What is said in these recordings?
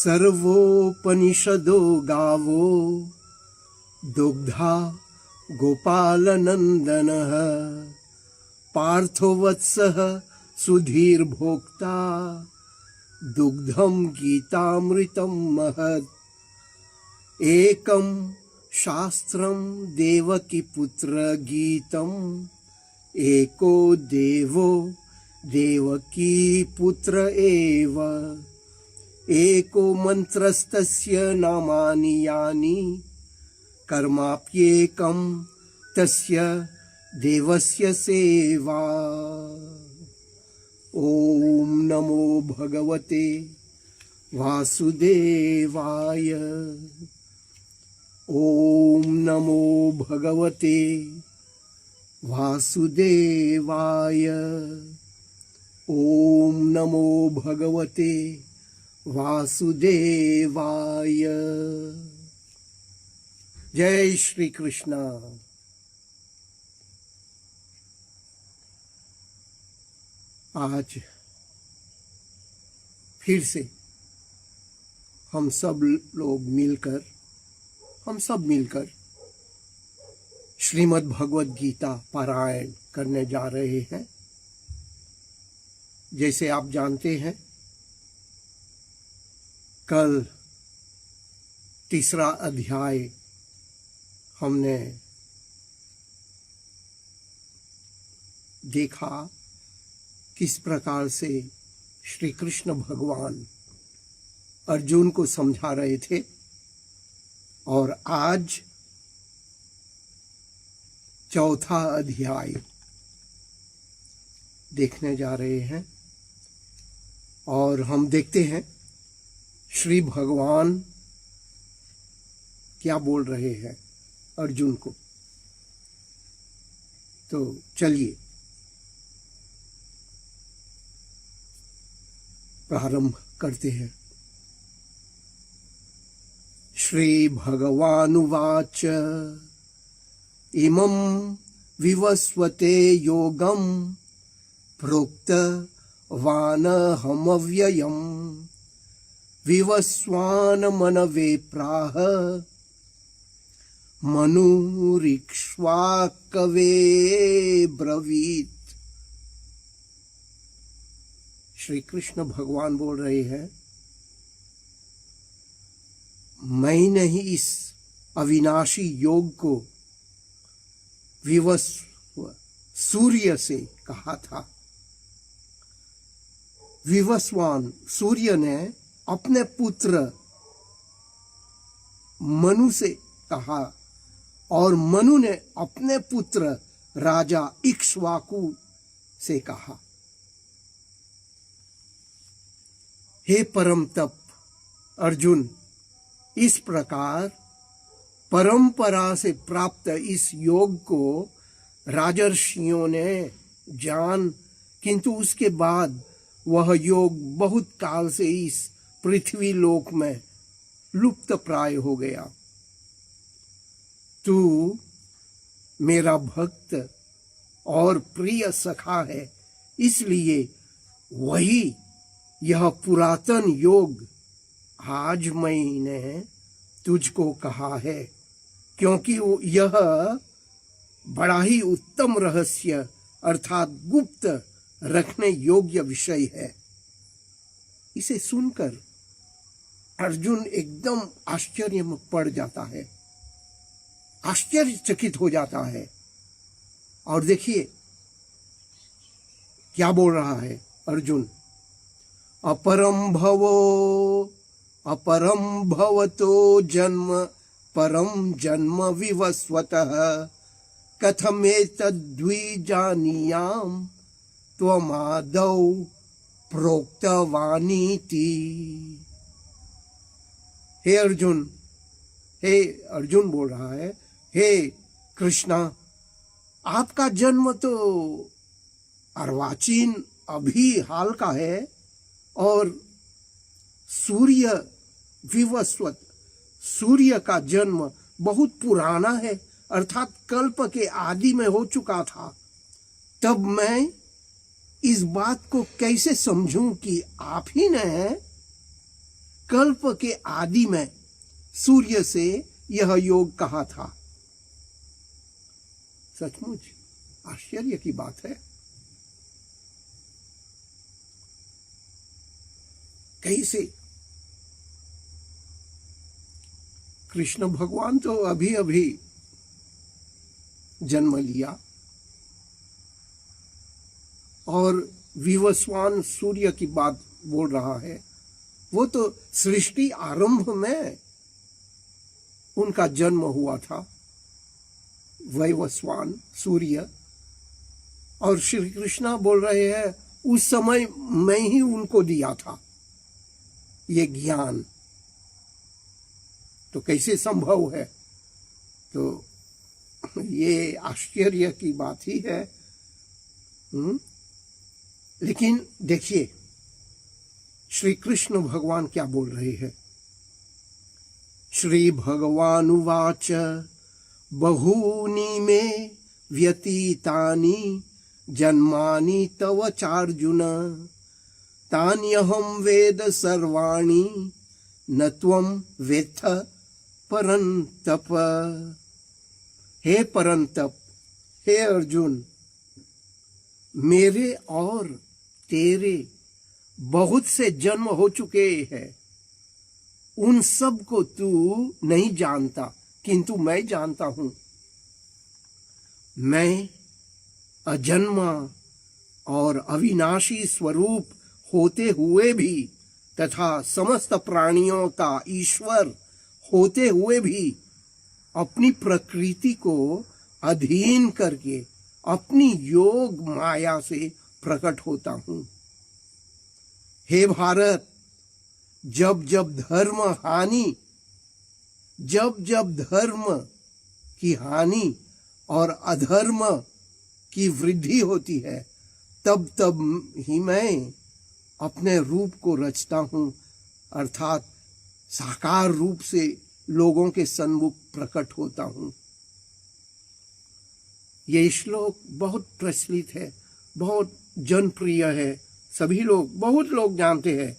सर्वोपनिषदो गावो दुग्धा गोपालनन्दनः पार्थो वत्सः सुधीर्भोक्ता दुग्धं गीतामृतं महत्। एकं शास्त्रं देवकीपुत्र गीतम् एको देवो देवकीपुत्र एव। एको मन्त्रस्तस्य नामानि यानि कर्माप्येकं तस्य देवस्य सेवा। ओम नमो भगवते वासुदेवाय। ओम नमो भगवते वासुदेवाय। ओम नमो भगवते वासुदेवाय। जय श्री कृष्ण। आज फिर से हम सब मिलकर श्रीमद् भगवद गीता पारायण करने जा रहे हैं। जैसे आप जानते हैं, कल तीसरा अध्याय हमने देखा किस प्रकार से श्री कृष्ण भगवान अर्जुन को समझा रहे थे, और आज चौथा अध्याय देखने जा रहे हैं। और हम देखते हैं श्री भगवान क्या बोल रहे हैं अर्जुन को। तो चलिए प्रारंभ करते हैं। श्री भगवानुवाच इमं विवस्वते योगं प्रोक्तवानहमव्ययम् विवस्वान्मनवे प्राह मनुरिक्ष्वाकवे ब्रवीत्। श्री कृष्ण भगवान बोल रहे हैं, मैंने ही इस अविनाशी योग को विवस्व सूर्य से कहा था। विवस्वान सूर्य ने अपने पुत्र मनु से कहा, और मनु ने अपने पुत्र राजा इक्ष्वाकु से कहा, हे परम तप अर्जुन, इस प्रकार परंपरा से प्राप्त इस योग को राजर्षियों ने जान, किंतु उसके बाद वह योग बहुत काल से इस पृथ्वी लोक में लुप्त प्राय हो गया। तू मेरा भक्त और प्रिय सखा है, इसलिए वही यह पुरातन योग आज मैंने तुझको कहा है, क्योंकि यह बड़ा ही उत्तम रहस्य अर्थात गुप्त रखने योग्य विषय है। इसे सुनकर अर्जुन एकदम आश्चर्य में पड़ जाता है, आश्चर्यचकित हो जाता है। और देखिए क्या बोल रहा है अर्जुन, अपरम भवतो जन्म परम जन्म विवस्वतः कथमेतद्विजानीयाम् त्वमादौ प्रोक्तवानीति। हे अर्जुन बोल रहा है, हे कृष्णा, आपका जन्म तो अर्वाचीन अभी हाल का है, और सूर्य विवस्वत सूर्य का जन्म बहुत पुराना है, अर्थात कल्प के आदि में हो चुका था, तब मैं इस बात को कैसे समझूं कि आप ही ने कल्प के आदि में सूर्य से यह योग कहा था। सचमुच आश्चर्य की बात है। कैसे? कृष्ण भगवान तो अभी अभी जन्म लिया और विवस्वान सूर्य की बात बोल रहा है। वो तो सृष्टि आरंभ में उनका जन्म हुआ था, वैवस्वान सूर्य। और श्री कृष्णा बोल रहे हैं उस समय मैं ही उनको दिया था ये ज्ञान। तो कैसे संभव है? तो ये आश्चर्य की बात ही है। लेकिन देखिए श्री कृष्ण भगवान क्या बोल रहे हैं। श्री भगवान उवाच बहूनि मे व्यतीतानि जन्मानि तव चार्जुन तान्यहं वेद सर्वाणि न त्वं वेत्थ परन्तप। हे परंतप, हे अर्जुन, मेरे और तेरे बहुत से जन्म हो चुके हैं, उन सब को तू नहीं जानता, किंतु मैं जानता हूं। मैं अजन्मा और अविनाशी स्वरूप होते हुए भी तथा समस्त प्राणियों का ईश्वर होते हुए भी अपनी प्रकृति को अधीन करके अपनी योग माया से प्रकट होता हूं। हे भारत, जब जब धर्म की हानि और अधर्म की वृद्धि होती है, तब तब ही मैं अपने रूप को रचता हूं, अर्थात साकार रूप से लोगों के सन्मुख प्रकट होता हूं। ये श्लोक बहुत प्रचलित है, बहुत जनप्रिय है, सभी लोग, बहुत लोग जानते हैं।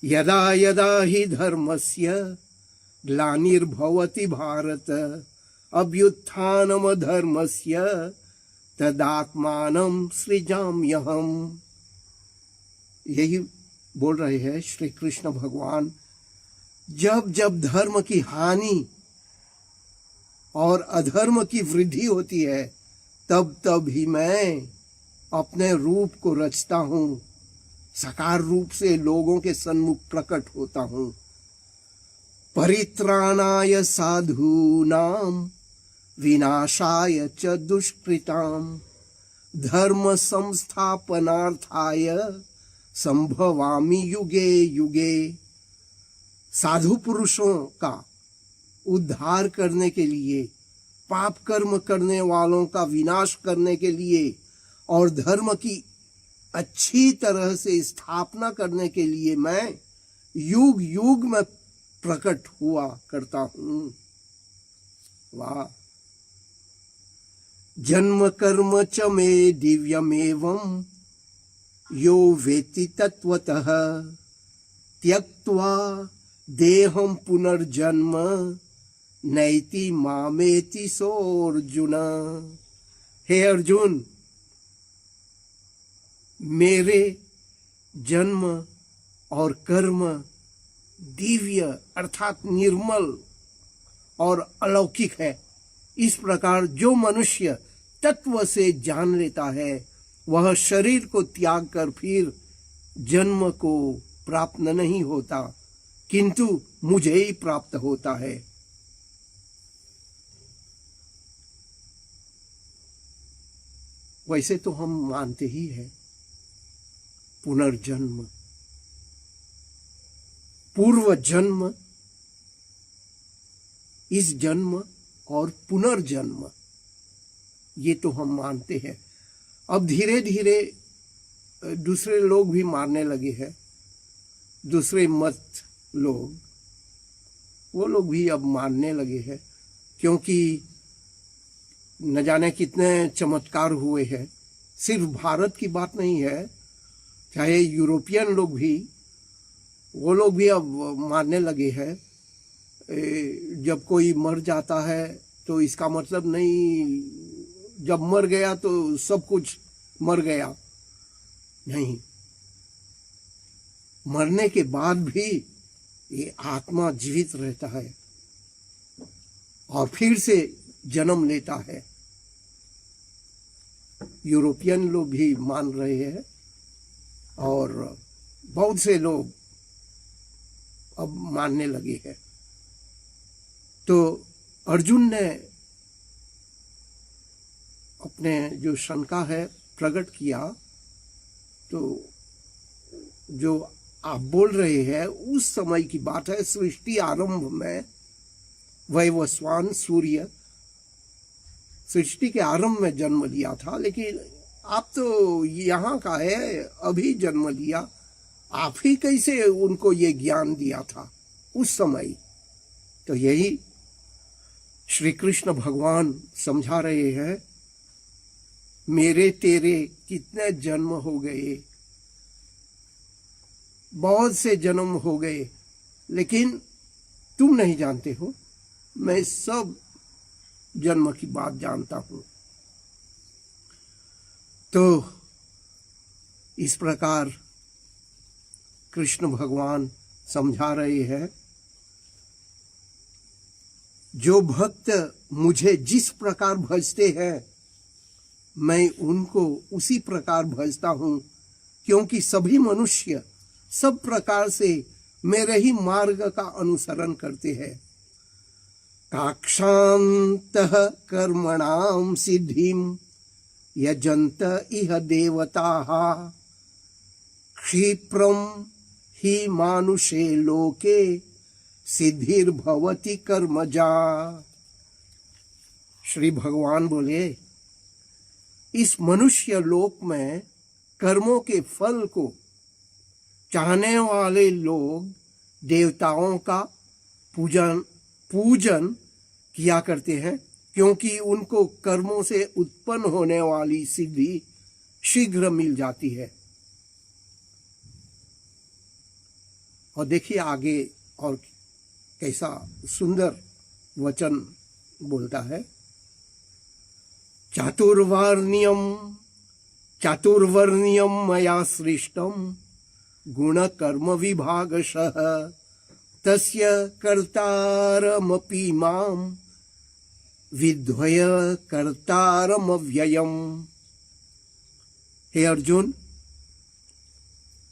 यदा यदा हि धर्मस्य ग्लानिर्भवति भारत अभ्युत्थानम धर्मस्य तदात्मानं सृजाम्यहम्। यही बोल रहे हैं श्री कृष्ण भगवान। जब जब धर्म की हानि और अधर्म की वृद्धि होती है, तब तब ही मैं अपने रूप को रचता हूं, साकार रूप से लोगों के सन्मुख प्रकट होता हूं। परित्राणाय साधूनां विनाशाय च दुष्कृतां धर्म संस्थापनार्थाय संभवामि युगे युगे। साधु पुरुषों का उद्धार करने के लिए, पाप कर्म करने वालों का विनाश करने के लिए और धर्म की अच्छी तरह से स्थापना करने के लिए मैं युग युग में प्रकट हुआ करता हूं। वाह! जन्म कर्म च मे दिव्यमेवं यो वेत्ति तत्वतः त्यक्त्वा देहं पुनर्जन्म नैति मामेति सोऽर्जुन। हे अर्जुन, मेरे जन्म और कर्म दिव्य अर्थात निर्मल और अलौकिक है। इस प्रकार जो मनुष्य तत्व से जान लेता है, वह शरीर को त्याग कर फिर जन्म को प्राप्त नहीं होता, किंतु मुझे ही प्राप्त होता है। वैसे तो हम मानते ही हैं पुनर्जन्म, पूर्व जन्म, इस जन्म और पुनर्जन्म, ये तो हम मानते हैं। अब धीरे धीरे दूसरे लोग भी मानने लगे हैं, दूसरे मत लोग, वो लोग भी अब मानने लगे हैं, क्योंकि न जाने कितने चमत्कार हुए हैं। सिर्फ भारत की बात नहीं है, चाहे यूरोपियन लोग भी, वो लोग भी अब मानने लगे हैं। जब कोई मर जाता है तो इसका मतलब नहीं जब मर गया तो सब कुछ मर गया, नहीं। मरने के बाद भी ये आत्मा जीवित रहता है और फिर से जन्म लेता है। यूरोपियन लोग भी मान रहे हैं और बहुत से लोग अब मानने लगे हैं। तो अर्जुन ने अपने जो शंका है प्रकट किया। तो जो आप बोल रहे हैं उस समय की बात है, सृष्टि आरंभ में वैवस्वान सूर्य सृष्टि के आरंभ में जन्म लिया था। लेकिन आप तो यहाँ का है, अभी जन्म लिया, आप ही कैसे उनको ये ज्ञान दिया था उस समय? तो यही श्री कृष्ण भगवान समझा रहे हैं, मेरे तेरे कितने जन्म हो गए, बहुत से जन्म हो गए, लेकिन तुम नहीं जानते हो, मैं सब जन्म की बात जानता हूं। तो इस प्रकार कृष्ण भगवान समझा रहे हैं, जो भक्त मुझे जिस प्रकार भजते हैं मैं उनको उसी प्रकार भजता हूं, क्योंकि सभी मनुष्य सब प्रकार से मेरे ही मार्ग का अनुसरण करते हैं। काक्षान्तः कर्मणां सिद्धिं यजन्त इह देवताः क्षिप्रं हि मानुषे लोके सिद्धिर्भवति कर्मजा। श्री भगवान बोले, इस मनुष्य लोक में कर्मों के फल को चाहने वाले लोग देवताओं का पूजन किया करते हैं, क्योंकि उनको कर्मों से उत्पन्न होने वाली सिद्धि शीघ्र मिल जाती है। और देखिए आगे और कैसा सुंदर वचन बोलता है, चातुर्वर्ण्यम मया सृष्टम गुण कर्म विभागशः तस्य कर्तारमपि मां विद्वय कर्तारमव्ययम्। हे अर्जुन,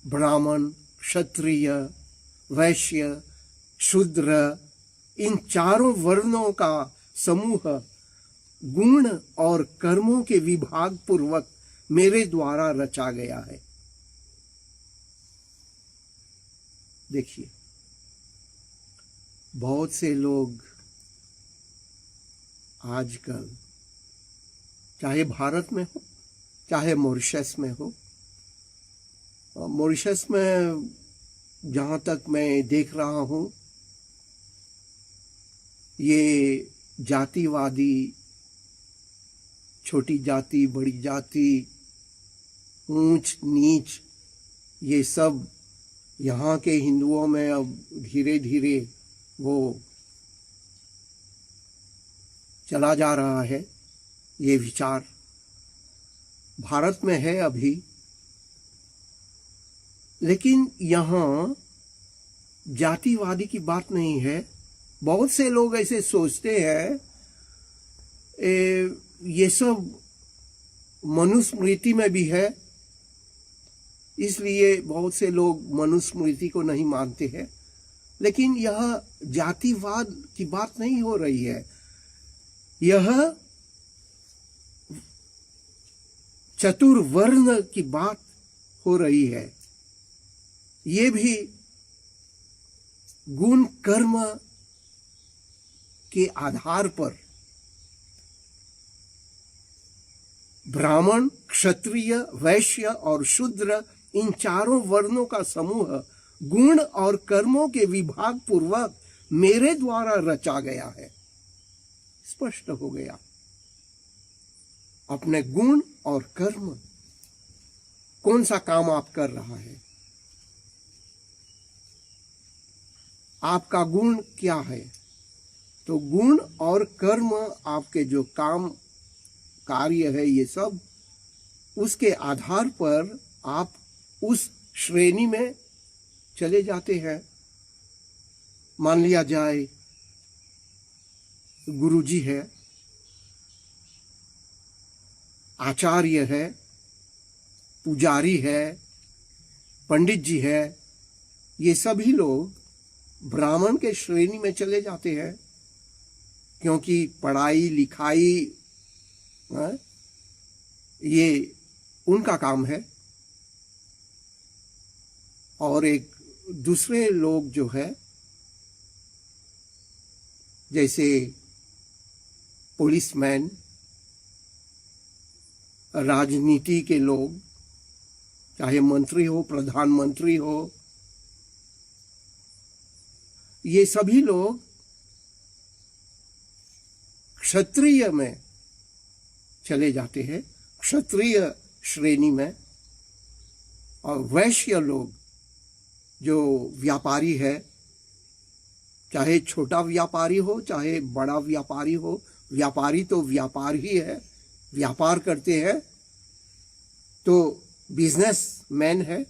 ब्राह्मण, क्षत्रिय, वैश्य, शूद्र, इन चारों वर्णों का समूह गुण और कर्मों के विभाग पूर्वक मेरे द्वारा रचा गया है। देखिए, बहुत से लोग आजकल, चाहे भारत में हो चाहे मॉरिशस में हो, मॉरिशस में जहाँ तक मैं देख रहा हूँ, ये जातिवादी, छोटी जाति बड़ी जाति, ऊंच नीच, ये सब यहाँ के हिंदुओं में अब धीरे धीरे वो चला जा रहा है। ये विचार भारत में है अभी, लेकिन यहाँ जातिवादी की बात नहीं है। बहुत से लोग ऐसे सोचते हैं, ये सब मनुस्मृति में भी है, इसलिए बहुत से लोग मनुस्मृति को नहीं मानते हैं। लेकिन यह जातिवाद की बात नहीं हो रही है, यह चतुर्वर्ण की बात हो रही है। ये भी गुण कर्म के आधार पर ब्राह्मण, क्षत्रिय, वैश्य और शूद्र, इन चारों वर्णों का समूह गुण और कर्मों के विभाग पूर्वक मेरे द्वारा रचा गया है। स्पष्ट हो गया। अपने गुण और कर्म, कौन सा काम आप कर रहा है, आपका गुण क्या है। तो गुण और कर्म, आपके जो काम कार्य है, ये सब उसके आधार पर आप उस श्रेणी में चले जाते हैं। मान लिया जाए गुरुजी है, आचार्य है, पुजारी है, पंडित जी है, ये सभी लोग ब्राह्मण के श्रेणी में चले जाते हैं, क्योंकि पढ़ाई लिखाई ये उनका काम है। और एक दूसरे लोग जो है, जैसे पुलिसमैन, राजनीति के लोग, चाहे मंत्री हो, प्रधानमंत्री हो, ये सभी लोग क्षत्रिय में चले जाते हैं, क्षत्रिय श्रेणी में। और वैश्य लोग, जो व्यापारी है, चाहे छोटा व्यापारी हो चाहे बड़ा व्यापारी हो, व्यापारी तो व्यापार ही है, व्यापार करते हैं, तो बिजनेस मैन है,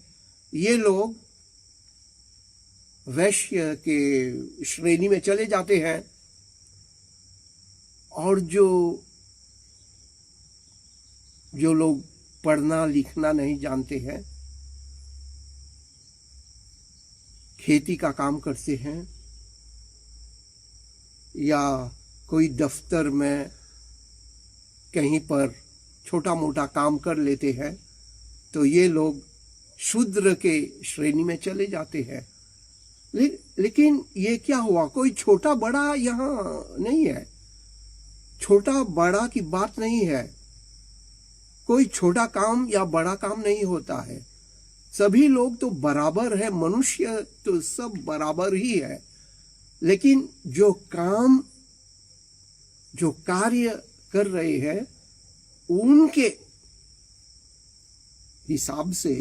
ये लोग वैश्य के श्रेणी में चले जाते हैं। और जो लोग पढ़ना लिखना नहीं जानते हैं, खेती का काम करते हैं या कोई दफ्तर में कहीं पर छोटा मोटा काम कर लेते हैं, तो ये लोग शूद्र के श्रेणी में चले जाते हैं। लेकिन ये क्या हुआ, कोई छोटा बड़ा यहाँ नहीं है, छोटा बड़ा की बात नहीं है, कोई छोटा काम या बड़ा काम नहीं होता है, सभी लोग तो बराबर है, मनुष्य तो सब बराबर ही है। लेकिन जो काम, जो कार्य कर रहे हैं, उनके हिसाब से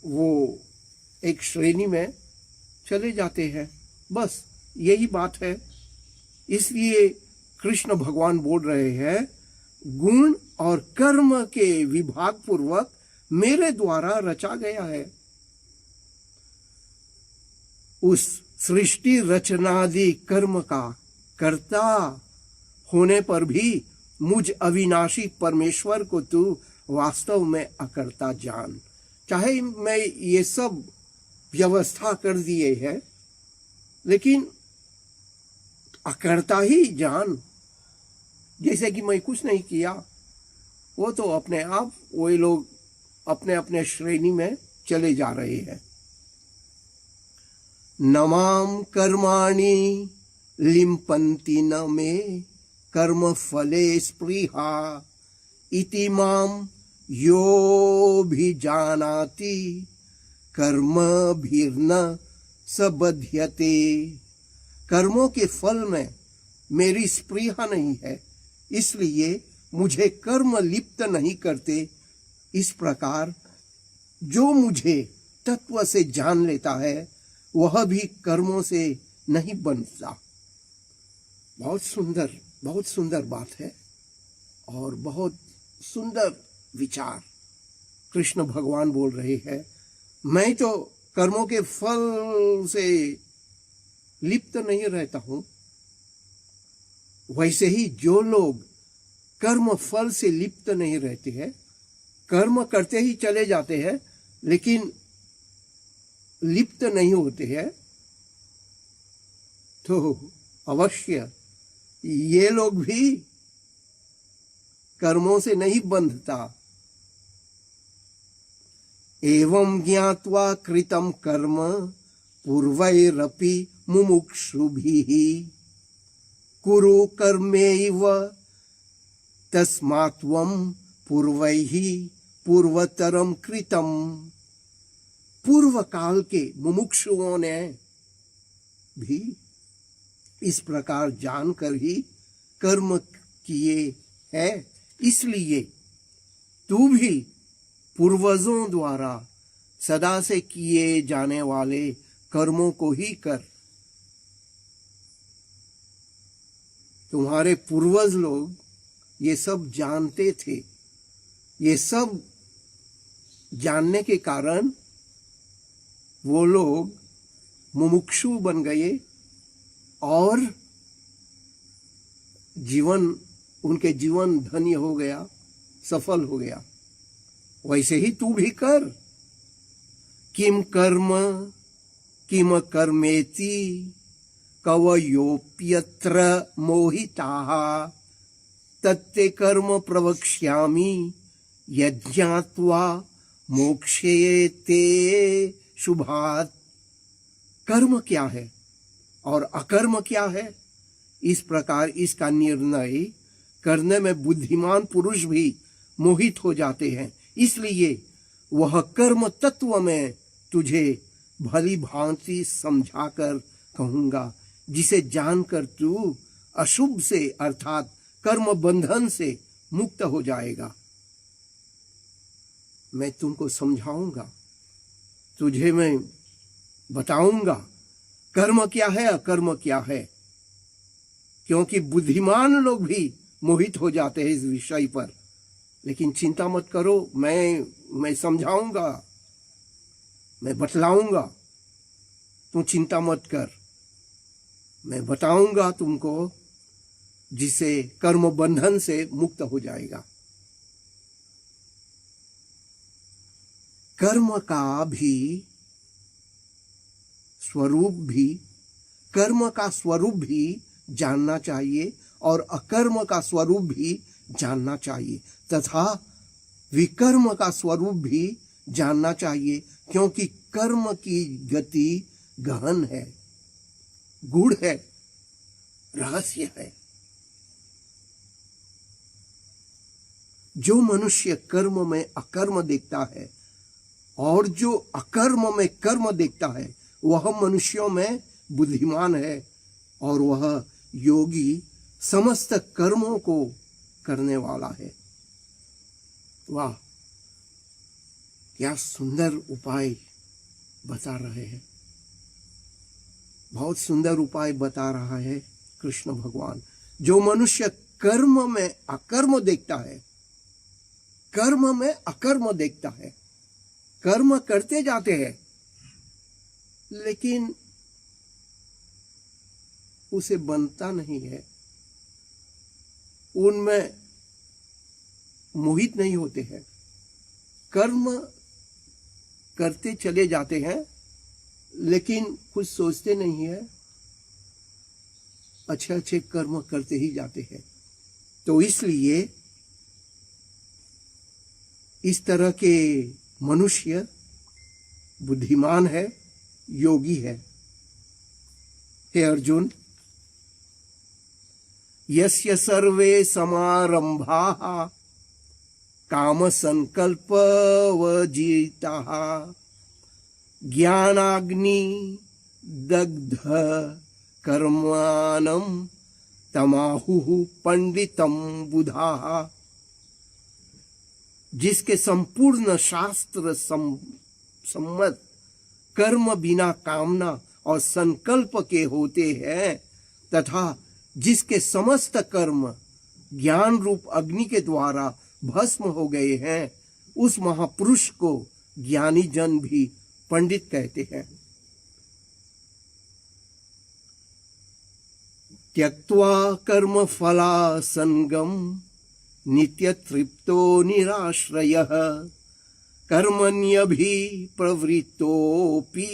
वो एक श्रेणी में चले जाते हैं। बस यही बात है। इसलिए कृष्ण भगवान बोल रहे हैं, गुण और कर्म के विभाग पूर्वक मेरे द्वारा रचा गया है। उस सृष्टि रचनादि कर्म का कर्ता होने पर भी मुझ अविनाशी परमेश्वर को तू वास्तव में अकर्ता जान। चाहे मैं ये सब व्यवस्था कर दिए है, लेकिन अकर्ता ही जान। जैसे कि मैं कुछ नहीं किया, वो तो अपने आप वही लोग अपने अपने श्रेणी में चले जा रहे हैं। नमाम कर्माणि लिम्पन्ति न मे कर्म फले स्पृहा इति माम यो भी जानाति कर्म भीर्न सबध्यते। कर्मों के फल में मेरी स्पृहा नहीं है, इसलिए मुझे कर्म लिप्त नहीं करते। इस प्रकार जो मुझे तत्व से जान लेता है, वह भी कर्मों से नहीं बनता। बहुत सुंदर बात है और बहुत सुंदर विचार कृष्ण भगवान बोल रहे हैं। मैं तो कर्मों के फल से लिप्त नहीं रहता हूं, वैसे ही जो लोग कर्म फल से लिप्त नहीं रहते हैं, कर्म करते ही चले जाते हैं, लेकिन लिप्त नहीं होते हैं, तो अवश्य ये लोग भी कर्मों से नहीं बंधता। एवं ज्ञात्वा कृतं कर्म पूर्वैरपि मुमुक्षुभिः कुरु कर्मैव तस्मात्त्वं पूर्वैः पूर्वतरम कृतम। पूर्व काल के मुमुक्षुओं ने भी इस प्रकार जानकर ही कर्म किए है, इसलिए तू भी पूर्वजों द्वारा सदा से किए जाने वाले कर्मों को ही कर। तुम्हारे पूर्वज लोग ये सब जानते थे, ये सब जानने के कारण वो लोग मुमुक्षु बन गए और उनके जीवन धन्य हो गया, सफल हो गया। वैसे ही तू भी कर। किम कर्म किम कर्मेति कवयोप्यत्र मोहिताः तत्ते कर्म प्रवक्ष्यामि यज्ञात्वा मोक्षयेते शुभात्। कर्म क्या है और अकर्म क्या है, इस प्रकार इसका निर्णय करने में बुद्धिमान पुरुष भी मोहित हो जाते हैं। इसलिए वह कर्म तत्व में तुझे भली भांति समझाकर कहूंगा, जिसे जानकर तू अशुभ से अर्थात कर्म बंधन से मुक्त हो जाएगा। मैं तुमको समझाऊंगा, तुझे मैं बताऊंगा कर्म क्या है अकर्म क्या है, क्योंकि बुद्धिमान लोग भी मोहित हो जाते हैं इस विषय पर। लेकिन चिंता मत करो, मैं समझाऊंगा, मैं बतलाऊंगा, तू चिंता मत कर। मैं बताऊंगा तुमको, जिसे कर्म बंधन से मुक्त हो जाएगा। कर्म का स्वरूप भी जानना चाहिए और अकर्म का स्वरूप भी जानना चाहिए तथा विकर्म का स्वरूप भी जानना चाहिए, क्योंकि कर्म की गति गहन है, गूढ़ है, रहस्य है। जो मनुष्य कर्म में अकर्म देखता है और जो अकर्म में कर्म देखता है, वह मनुष्यों में बुद्धिमान है और वह योगी समस्त कर्मों को करने वाला है। वाह, क्या सुंदर उपाय बता रहे हैं, बहुत सुंदर उपाय बता रहा है कृष्ण भगवान। जो मनुष्य कर्म में अकर्म देखता है, कर्म में अकर्म देखता है, कर्म करते जाते हैं लेकिन उसे बनता नहीं है, उनमें मोहित नहीं होते हैं, कर्म करते चले जाते हैं लेकिन कुछ सोचते नहीं है, अच्छे अच्छे कर्म करते ही जाते हैं। तो इसलिए इस तरह के मनुष्य बुद्धिमान है, योगी है। हे अर्जुन, यस्य सर्वे समारंभाः काम संकल्पवजीताः ज्ञानाग्नि दग्ध कर्माणं तमाहुः पंडितं बुधाः। जिसके संपूर्ण शास्त्र सम्मत कर्म बिना कामना और संकल्प के होते हैं तथा जिसके समस्त कर्म ज्ञान रूप अग्नि के द्वारा भस्म हो गए हैं, उस महापुरुष को ज्ञानी जन भी पंडित कहते हैं। त्यक्त्वा कर्म फलासंगम नित्य तृप्तो निराश्रयः कर्मण्यभि प्रवृत्तोपि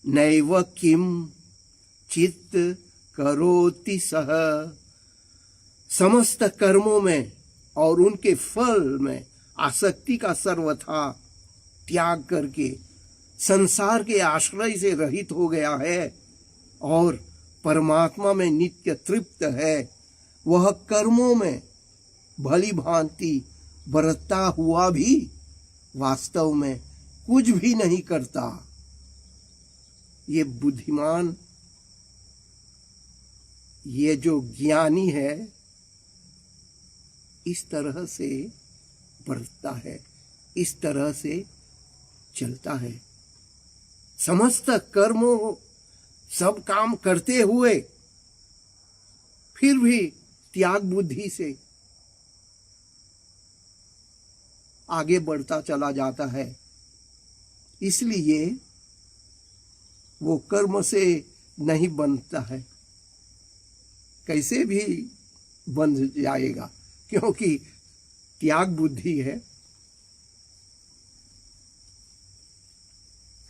नैव किम चित्त करोति सह। समस्त कर्मों में और उनके फल में आसक्ति का सर्वथा त्याग करके संसार के आश्रय से रहित हो गया है और परमात्मा में नित्य तृप्त है। वह कर्मों में भली भांति बरतता हुआ भी वास्तव में कुछ भी नहीं करता। ये बुद्धिमान, ये जो ज्ञानी है, इस तरह से बरतता है, इस तरह से चलता है। समस्त कर्मों सब काम करते हुए फिर भी त्याग बुद्धि से आगे बढ़ता चला जाता है। इसलिए वो कर्म से नहीं बंधता है, कैसे भी बंध जाएगा, क्योंकि त्याग बुद्धि है।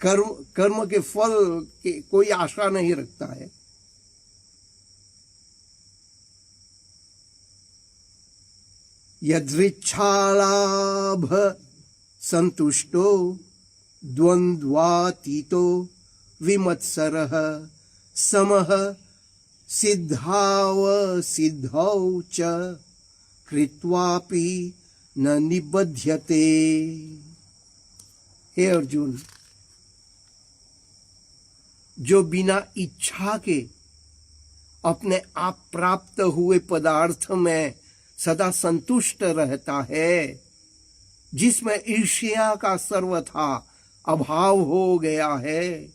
कर्म के फल के कोई आशा नहीं रखता है। यदृच्छालाभ संतुष्टो द्वंद्वातीतो विमत्सरः समः सिद्धाव सिद्धौ च कृत्वापि न निबध्यते। हे अर्जुन, जो बिना इच्छा के अपने आप प्राप्त हुए पदार्थ में सदा संतुष्ट रहता है, जिसमें ईर्ष्या का सर्वथा अभाव हो गया है,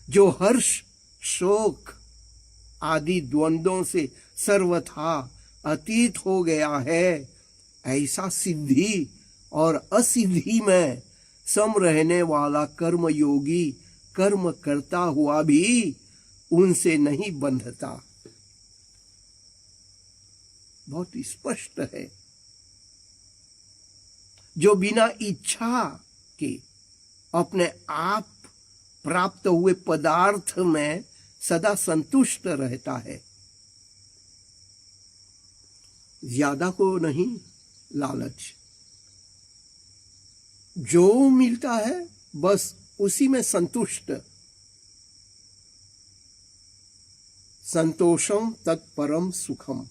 जो हर्ष शोक आदि द्वंद्वों से सर्वथा अतीत हो गया है, ऐसा सिद्धि और असिद्धि में सम रहने वाला कर्म योगी कर्म करता हुआ भी उनसे नहीं बंधता। बहुत स्पष्ट है। जो बिना इच्छा के अपने आप प्राप्त हुए पदार्थ में सदा संतुष्ट रहता है, ज्यादा को नहीं लालच, जो मिलता है बस उसी में संतुष्ट। संतोषम तत्परम सुखम,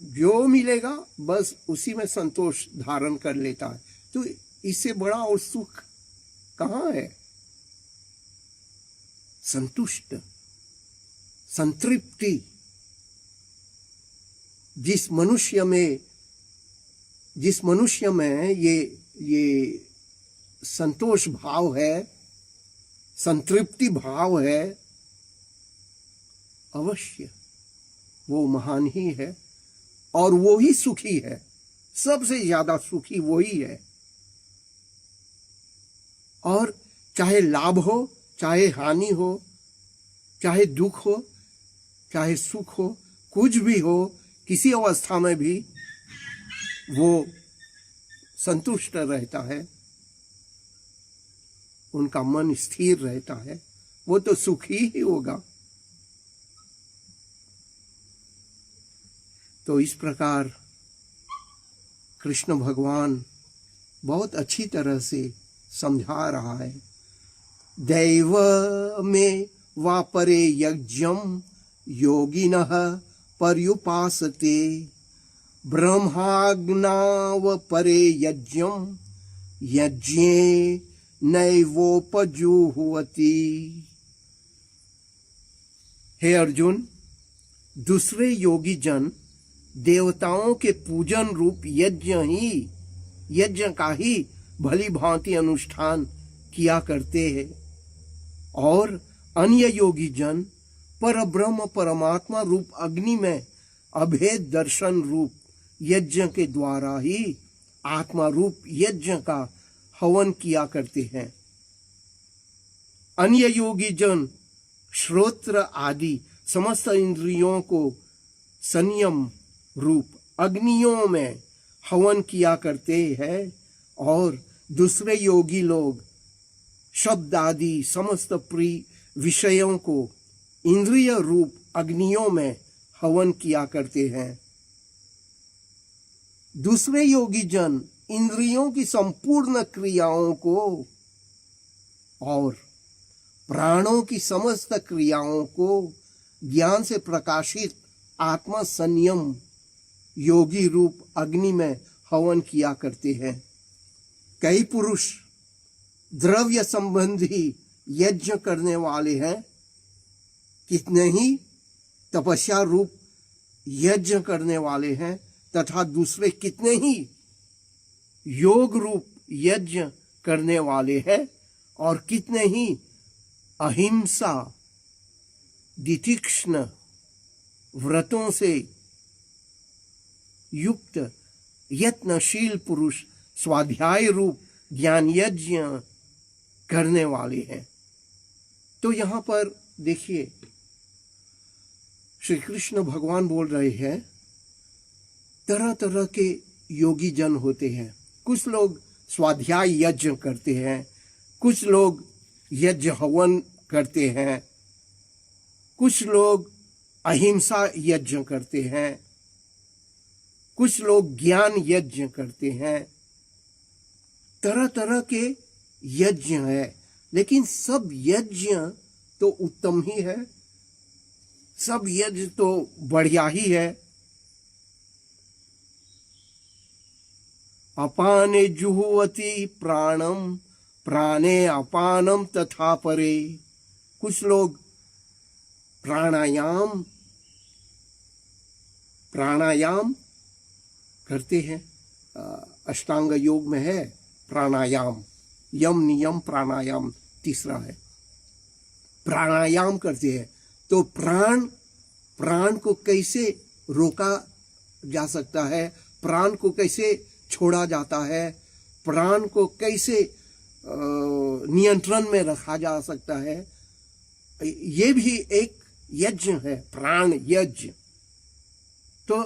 जो मिलेगा बस उसी में संतोष धारण कर लेता है। तो इससे बड़ा और सुख कहाँ है? संतुष्ट, संतृप्ति। जिस मनुष्य में ये संतोष भाव है, संतृप्ति भाव है, अवश्य वो महान ही है और वो ही सुखी है। सबसे ज्यादा सुखी वही है। और चाहे लाभ हो, चाहे हानि हो, चाहे दुख हो, चाहे सुख हो, कुछ भी हो, किसी अवस्था में भी वो संतुष्ट रहता है, उनका मन स्थिर रहता है, वो तो सुखी ही होगा। तो इस प्रकार कृष्ण भगवान बहुत अच्छी तरह से समझा रहा है। दैव में वापरे यज्ञम योगिनः पर्युपासते, ब्रह्माग्नाव परे यज्ञम यज्ञे नैवोपजुह्वति। हे अर्जुन, दूसरे योगी जन देवताओं के पूजन रूप यज्ञ का ही भली भांति अनुष्ठान किया करते हैं, और अन्य योगी जन पर ब्रह्म परमात्मा रूप अग्नि में अभेद दर्शन रूप यज्ञ के द्वारा ही आत्मा रूप यज्ञ का हवन किया करते हैं। अन्य योगी जन श्रोत्र आदि समस्त इंद्रियों को संयम रूप अग्नियों में हवन किया करते हैं, और दूसरे योगी लोग शब्द आदि समस्त प्रिय विषयों को इंद्रिय रूप अग्नियों में हवन किया करते हैं। दूसरे योगी जन इंद्रियों की संपूर्ण क्रियाओं को और प्राणों की समस्त क्रियाओं को ज्ञान से प्रकाशित आत्मा संयम योगी रूप अग्नि में हवन किया करते हैं। कई पुरुष द्रव्य संबंधी यज्ञ करने वाले हैं, कितने ही तपस्या रूप यज्ञ करने वाले हैं, तथा दूसरे कितने ही योग रूप यज्ञ करने वाले हैं और कितने ही अहिंसा दितीक्ष्ण व्रतों से युक्त यत्नशील पुरुष स्वाध्याय रूप ज्ञान यज्ञ करने वाले हैं। तो यहां पर देखिए श्री कृष्ण भगवान बोल रहे हैं तरह तरह के योगी जन होते हैं। कुछ लोग स्वाध्याय यज्ञ करते हैं, कुछ लोग यज्ञ हवन करते हैं, कुछ लोग अहिंसा यज्ञ करते हैं, कुछ लोग ज्ञान यज्ञ करते हैं। तरह तरह के यज्ञ है, लेकिन सब यज्ञ तो उत्तम ही है, सब यज्ञ तो बढ़िया ही है। अपाने जुहुवति प्राणम प्राणे अपानम तथा परे। कुछ लोग प्राणायाम करते हैं। अष्टांग योग में है प्राणायाम, यम नियम प्राणायाम तीसरा है। प्राणायाम करते हैं तो प्राण को कैसे रोका जा सकता है, प्राण को कैसे छोड़ा जाता है, प्राण को कैसे नियंत्रण में रखा जा सकता है, ये भी एक यज्ञ है, प्राण यज्ञ। तो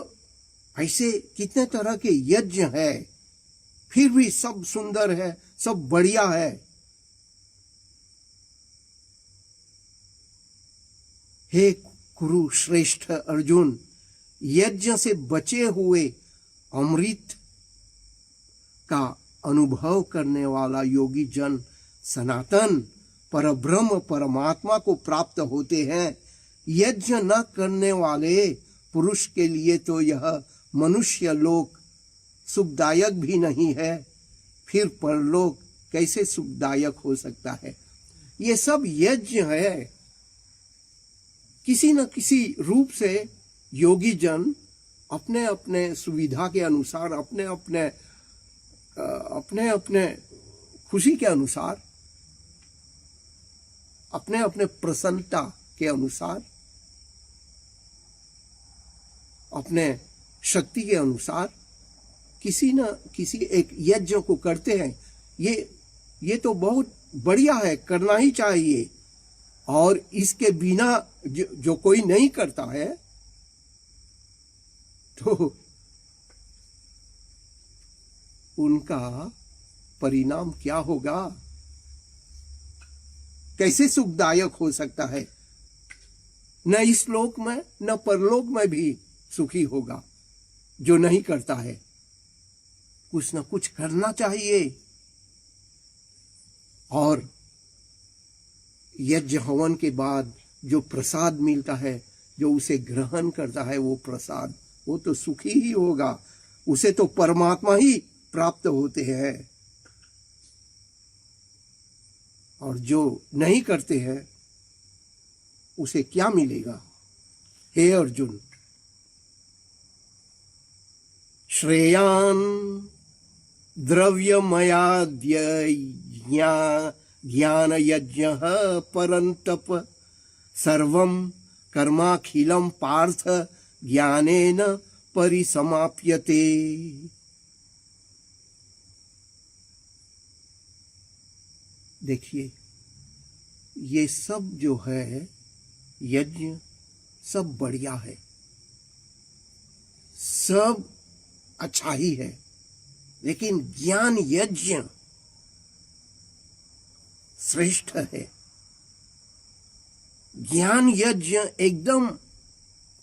ऐसे कितने तरह के यज्ञ है, फिर भी सब सुंदर है, सब बढ़िया है। हे कुरु श्रेष्ठ अर्जुन, यज्ञ से बचे हुए अमृत का अनुभव करने वाला योगी जन सनातन परब्रह्म परमात्मा को प्राप्त होते हैं। यज्ञ न करने वाले पुरुष के लिए तो यह मनुष्य लोक सुखदायक भी नहीं है, फिर परलोक कैसे सुखदायक हो सकता है। ये सब यज्ञ है। किसी न किसी रूप से योगी जन अपने अपने सुविधा के अनुसार, अपने अपने खुशी के अनुसार, अपने अपने प्रसन्नता के अनुसार, अपने शक्ति के अनुसार किसी न किसी एक यज्ञ को करते हैं। ये तो बहुत बढ़िया है, करना ही चाहिए। और इसके बिना जो कोई नहीं करता है तो उनका परिणाम क्या होगा, कैसे सुखदायक हो सकता है। न इस लोक में न परलोक में भी सुखी होगा जो नहीं करता है। कुछ न कुछ करना चाहिए। और यज्ञ हवन के बाद जो प्रसाद मिलता है, जो उसे ग्रहण करता है, वो प्रसाद वो तो सुखी ही होगा, उसे तो परमात्मा ही प्राप्त होते हैं। और जो नहीं करते हैं उसे क्या मिलेगा। हे अर्जुन, श्रेयान द्रव्यमयाद्य ज्ञान यज्ञ परंतप सर्वं कर्माखिलम पार्थ ज्ञानेन परिसमाप्यते। देखिए ये सब जो है यज्ञ सब बढ़िया है, सब अच्छा ही है, लेकिन ज्ञान यज्ञ श्रेष्ठ है। ज्ञान यज्ञ एकदम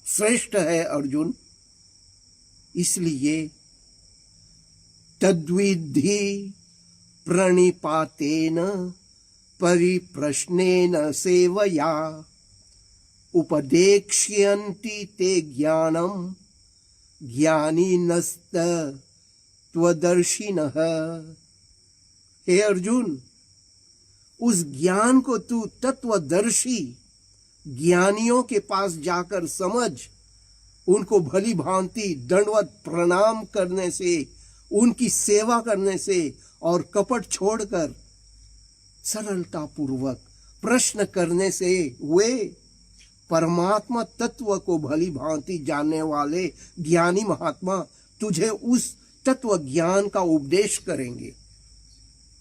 श्रेष्ठ है अर्जुन। इसलिए तद्विद्धि प्रणिपातेन परिप्रश्नेन सेवया उपदेक्ष्यन्ति ते ज्ञानम ज्ञानिनस्त त्वदर्शिनः। हे अर्जुन, उस ज्ञान को तू तत्वदर्शी ज्ञानियों के पास जाकर समझ, उनको भली भांति दंडवत प्रणाम करने से, उनकी सेवा करने से और कपट छोड़कर सरलता पूर्वक प्रश्न करने से वे परमात्मा तत्व को भली भांति जानने वाले ज्ञानी महात्मा तुझे उस तत्व ज्ञान का उपदेश करेंगे।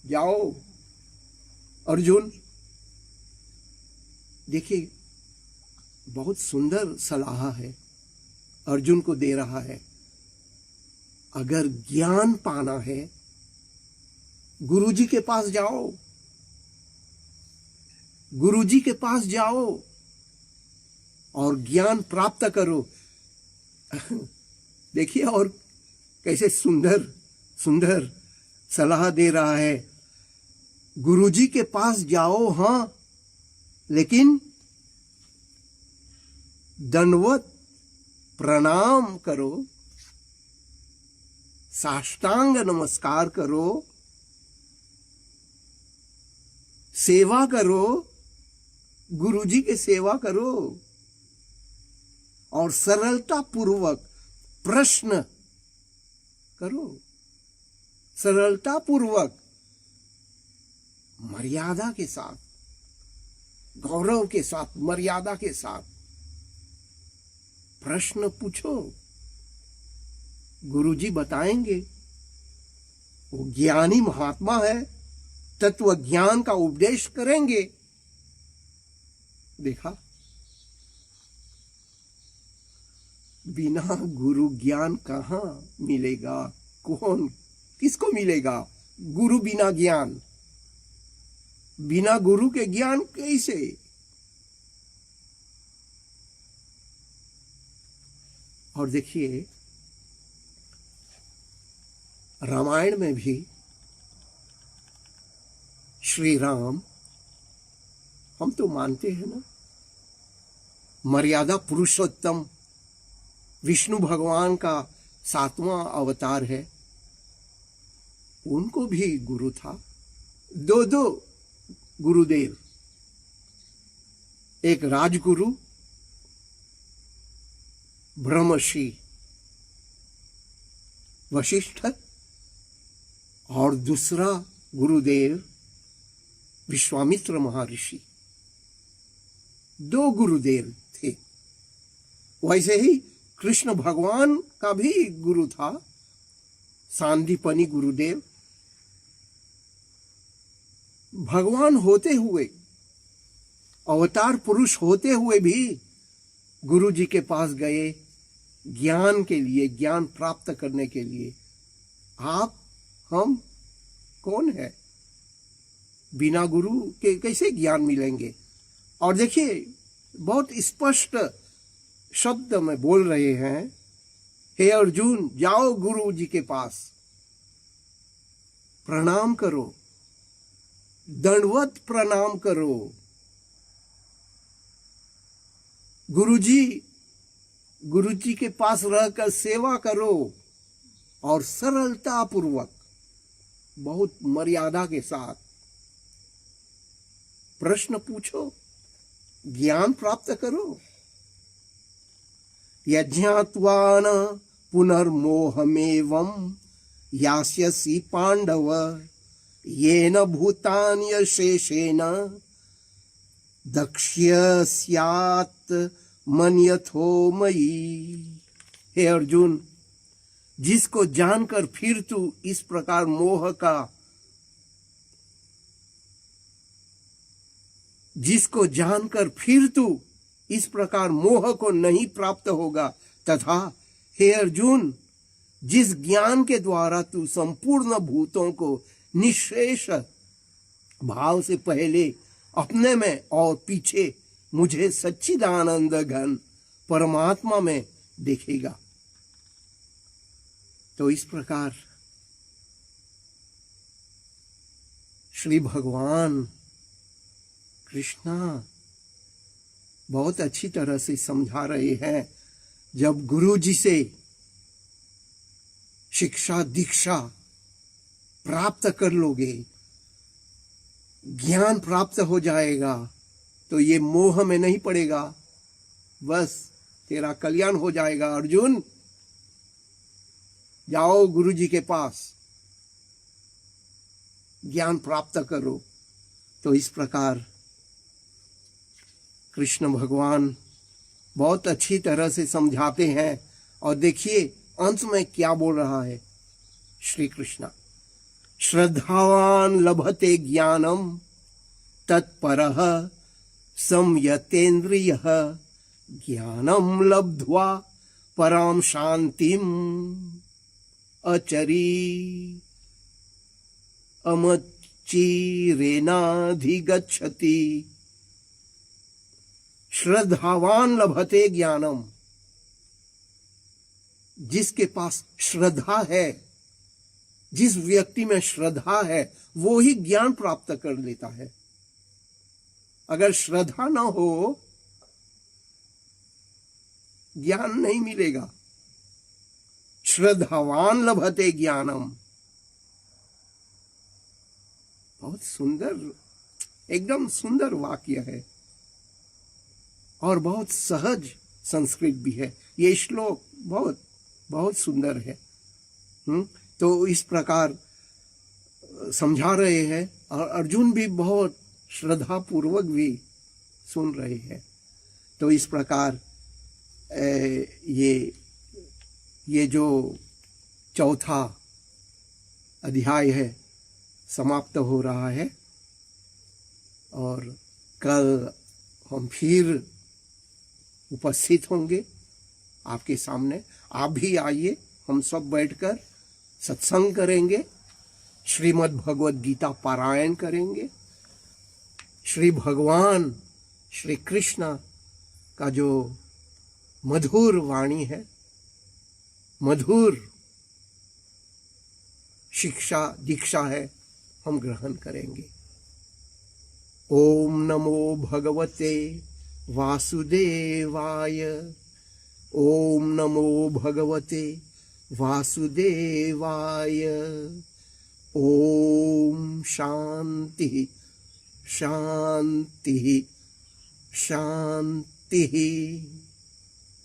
जाओ अर्जुन, देखिए बहुत सुंदर सलाह है अर्जुन को दे रहा है। अगर ज्ञान पाना है गुरुजी के पास जाओ, गुरुजी के पास जाओ और ज्ञान प्राप्त करो। देखिए और कैसे सुंदर सुंदर सलाह दे रहा है। गुरुजी के पास जाओ, हां, लेकिन दंडवत प्रणाम करो, साष्टांग नमस्कार करो, सेवा करो, गुरुजी की सेवा करो और सरलता पूर्वक प्रश्न करो। सरलता पूर्वक, मर्यादा के साथ, गौरव के साथ, मर्यादा के साथ प्रश्न पूछो। गुरुजी बताएंगे। वो ज्ञानी महात्मा है, तत्व ज्ञान का उपदेश करेंगे। देखा, बिना गुरु ज्ञान कहां मिलेगा? कौन किसको मिलेगा? गुरु बिना ज्ञान, बिना गुरु के ज्ञान कैसे? और देखिए रामायण में भी श्री राम, हम तो मानते हैं ना, मर्यादा पुरुषोत्तम विष्णु भगवान का 7वां अवतार है। उनको भी गुरु था, दो गुरुदेव, एक राजगुरु ब्रह्मर्षि वशिष्ठ और दूसरा गुरुदेव विश्वामित्र महर्षि। 2 गुरुदेव थे। वैसे ही कृष्ण भगवान का भी गुरु था, सांदीपनी गुरुदेव। भगवान होते हुए, अवतार पुरुष होते हुए भी गुरु जी के पास गए ज्ञान के लिए, ज्ञान प्राप्त करने के लिए। आप, हम कौन है? बिना गुरु के कैसे ज्ञान मिलेंगे? और देखिए बहुत स्पष्ट शब्द में बोल रहे हैं, हे अर्जुन, जाओ गुरु जी के पास, प्रणाम करो, दंडवत प्रणाम करो। गुरुजी के पास रहकर सेवा करो और सरलता पूर्वक, बहुत मर्यादा के साथ प्रश्न पूछो, ज्ञान प्राप्त करो। यज्ञात्वा न पुनर्मोहमेवं यास्यसि पांडव येन भूतान्यशेषेण दक्ष्यस्यात् मन्यथो मयि। हे अर्जुन, जिसको जानकर फिर तू इस प्रकार मोह का, जिसको जानकर फिर तू इस प्रकार मोह को नहीं प्राप्त होगा, तथा हे अर्जुन, जिस ज्ञान के द्वारा तू संपूर्ण भूतों को निःशेष भाव से पहले अपने में और पीछे मुझे सच्चिदानंद घन परमात्मा में देखेगा। तो इस प्रकार श्री भगवान कृष्णा बहुत अच्छी तरह से समझा रहे हैं। जब गुरु जी से शिक्षा दीक्षा प्राप्त कर लोगे, ज्ञान प्राप्त हो जाएगा, तो ये मोह में नहीं पड़ेगा। बस तेरा कल्याण हो जाएगा अर्जुन, जाओ गुरु जी के पास, ज्ञान प्राप्त करो। तो इस प्रकार कृष्ण भगवान बहुत अच्छी तरह से समझाते हैं। और देखिए अंत में क्या बोल रहा है श्री कृष्ण, श्रद्धावान लभते ज्ञानम तत्परः संयतेन्द्रियः ज्ञानम लब्ध्वा पराम शांतिम अचरी अमचिरेनाधिगच्छति। श्रद्धावान लभते ज्ञानम, जिसके पास श्रद्धा है, जिस व्यक्ति में श्रद्धा है वो ही ज्ञान प्राप्त कर लेता है। अगर श्रद्धा ना हो ज्ञान नहीं मिलेगा। श्रद्धावान लभते ज्ञानम, बहुत सुंदर, एकदम सुंदर वाक्य है और बहुत सहज संस्कृत भी है। ये श्लोक बहुत बहुत सुंदर है। तो इस प्रकार समझा रहे हैं और अर्जुन भी बहुत श्रद्धा पूर्वक भी सुन रहे हैं। तो इस प्रकार ये जो चौथा अध्याय है समाप्त हो रहा है और कल हम फिर उपस्थित होंगे आपके सामने। आप भी आइए, हम सब बैठकर सत्संग करेंगे, श्रीमद् भगवद गीता पारायण करेंगे। श्री भगवान श्री कृष्ण का जो मधुर वाणी है, मधुर शिक्षा दीक्षा है, हम ग्रहण करेंगे। ओम नमो भगवते वासुदेवाय। ओम नमो भगवते वासुदेवाय। ओम शांति शांति शांति।